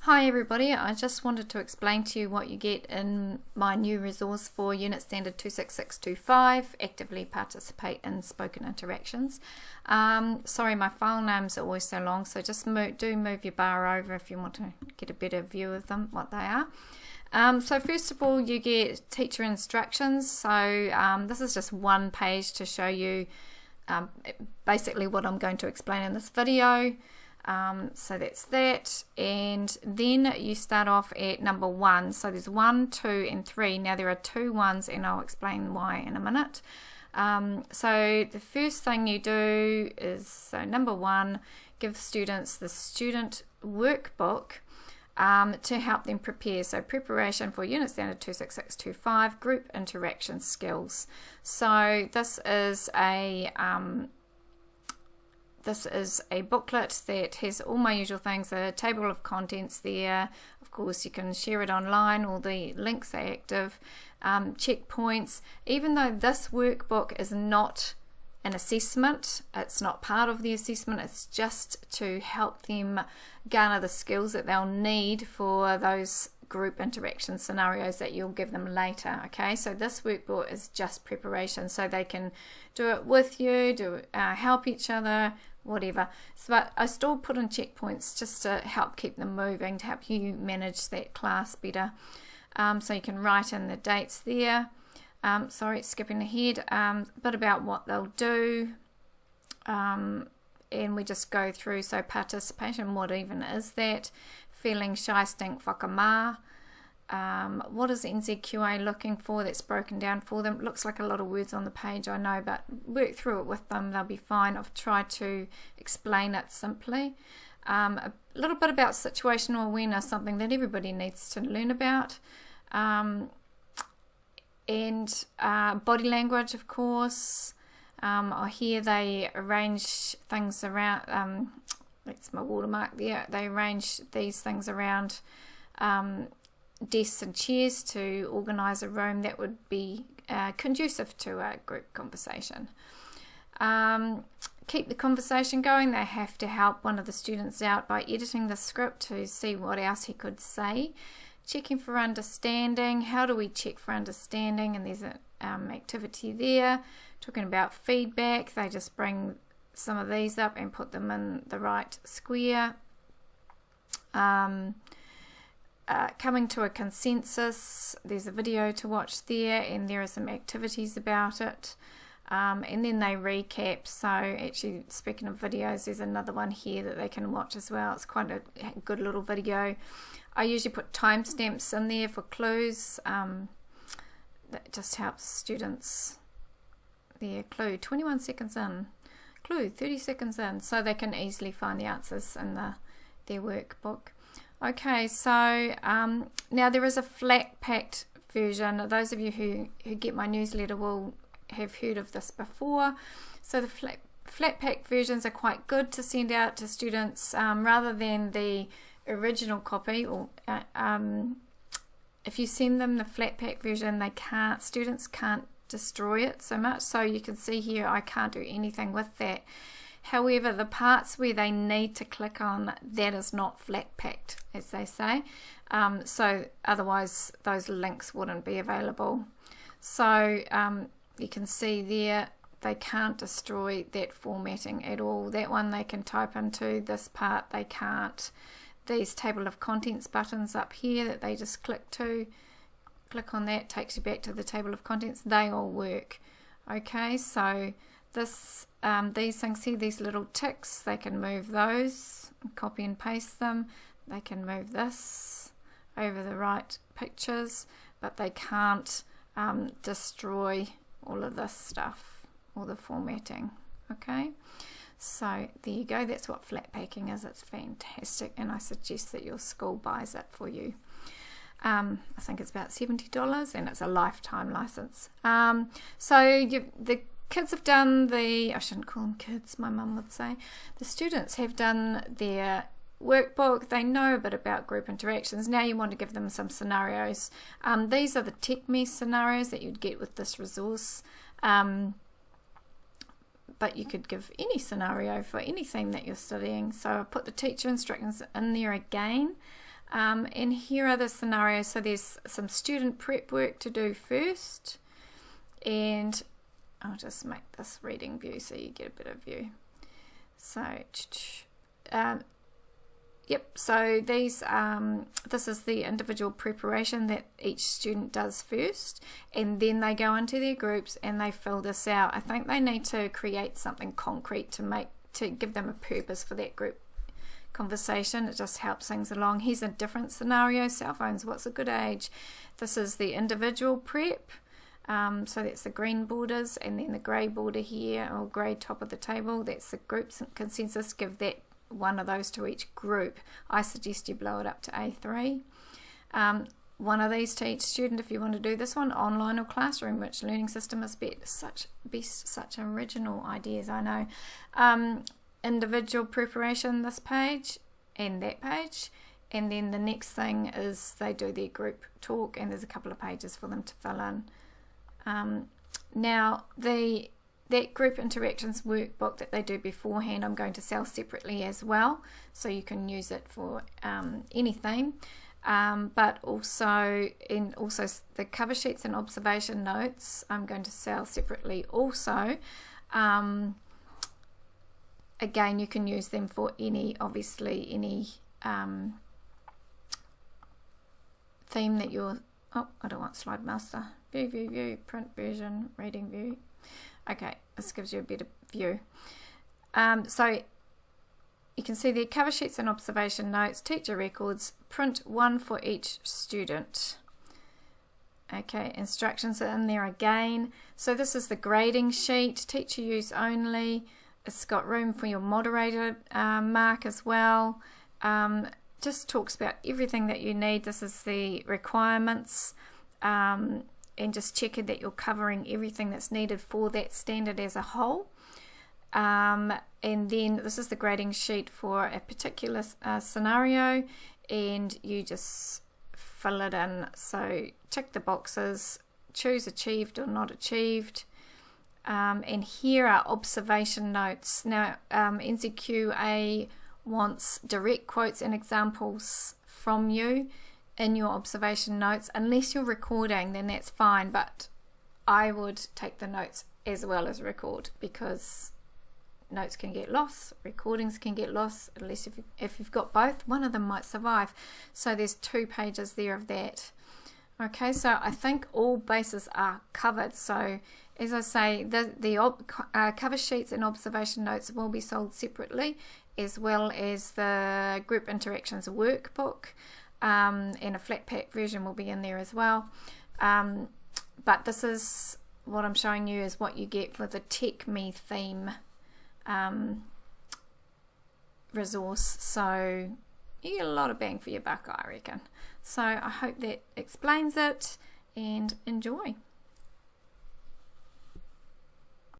Hi everybody, I just wanted to explain to you what you get in my new resource for Unit Standard 26625, Actively Participate in Spoken Interactions. Sorry, my file names are always so long, so just move your bar over if you want to get a better view of them, what they are. So first of all, you get teacher instructions. So this is just one page to show you basically what I'm going to explain in this video. So that's that, and then you start off at number 1. So there's 1, 2 and 3. Now there are 2 1s and I'll explain why in a minute. So the first thing you do is, so number 1, give students the student workbook to help them prepare. So preparation for Unit Standard 26625 group interaction skills. So this is a booklet that has all my usual things, a table of contents there. Of course, you can share it online, all the links are active, checkpoints. Even though this workbook is not an assessment, it's not part of the assessment, it's just to help them garner the skills that they'll need for those group interaction scenarios that you'll give them later. Okay, so this workbook is just preparation, so they can do it with you, help each other, whatever. So, but I still put in checkpoints just to help keep them moving, to help you manage that class better. So you can write in the dates there. Sorry, skipping ahead. A bit about what they'll do. And we just go through, so participation, what even is that? Feeling shy, stink, whakamā. What is NZQA looking for? That's broken down for them. It looks like a lot of words on the page, I know, but work through it with them, they'll be fine. I've tried to explain it simply. A little bit about situational awareness, something that everybody needs to learn about. And body language, of course. Here they arrange things around, that's my watermark there, they arrange these things around desks and chairs to organise a room that would be conducive to a group conversation. Keep the conversation going. They have to help one of the students out by editing the script to see what else he could say. Checking for understanding. How do we check for understanding? And there's an activity there. Talking about feedback. They just bring some of these up and put them in the right square. Coming to a consensus, there's a video to watch there, and there are some activities about it, and then they recap. So actually, speaking of videos, there's another one here that they can watch as well. It's quite a good little video. I usually put timestamps in there for clues. That just helps students. There, clue 21 seconds in, clue 30 seconds in, so they can easily find the answers in their workbook. Okay, so now there is a flat packed version. Those of you who get my newsletter will have heard of this before. So the flat pack versions are quite good to send out to students rather than the original copy. Or if you send them the flat pack version, students can't destroy it so much. So you can see here I can't do anything with that. However, the parts where they need to click on, that is not flat packed, as they say. So otherwise those links wouldn't be available. So you can see there they can't destroy that formatting at all. That one they can type into, this part they can't. These table of contents buttons up here that they just click on, that takes you back to the table of contents. They all work. Okay, so these things here, these little ticks, they can move those, copy and paste them. They can move this over the right pictures, but they can't destroy all of this stuff, all the formatting. Okay, so there you go. That's what flat packing is. It's fantastic, and I suggest that your school buys it for you. I think it's about $70, and it's a lifetime license. So the kids have done I shouldn't call them kids, my mum would say. The students have done their workbook. They know a bit about group interactions. Now you want to give them some scenarios. These are the tech mess scenarios that you'd get with this resource. But you could give any scenario for anything that you're studying. So I put the teacher instructions in there again. And here are the scenarios. So there's some student prep work to do first, and I'll just make this reading view so you get a better view. So yep, so these this is the individual preparation that each student does first, and then they go into their groups and they fill this out. I think they need to create something concrete to give them a purpose for that group conversation. It just helps things along. Here's a different scenario: cell phones, what's a good age? This is the individual prep, so that's the green borders, and then the grey border here, or grey top of the table, that's the group consensus. Give that one of those to each group. I suggest you blow it up to A3. One of these to each student if you want to do this one, online or classroom, which learning system is best. Such original ideas, I know. Individual preparation, this page and that page, and then the next thing is they do their group talk, and there's a couple of pages for them to fill in. Now that group interactions workbook that they do beforehand, I'm going to sell separately as well, so you can use it for anything. But also the cover sheets and observation notes I'm going to sell separately also. Again, you can use them for any theme that you're, I don't want slide master, view, print version, reading view. Okay, this gives you a better view. So you can see the cover sheets and observation notes, teacher records, print one for each student. Okay, instructions are in there again. So this is the grading sheet, teacher use only. It's got room for your moderator mark as well. Just talks about everything that you need. This is the requirements, and just checking that you're covering everything that's needed for that standard as a whole. And then this is the grading sheet for a particular scenario, and you just fill it in. So tick the boxes, choose achieved or not achieved. And here are observation notes. Now NZQA wants direct quotes and examples from you in your observation notes. Unless you're recording, then that's fine, but I would take the notes as well as record, because notes can get lost, recordings can get lost, at least if you've got both, one of them might survive. So there's 2 pages there of that. Okay, so I think all bases are covered. So as I say, the cover sheets and observation notes will be sold separately, as well as the group interactions workbook, and a flat pack version will be in there as well. But this is what I'm showing you is what you get for the Tech Me theme resource. So you get a lot of bang for your buck, I reckon. So I hope that explains it, and enjoy.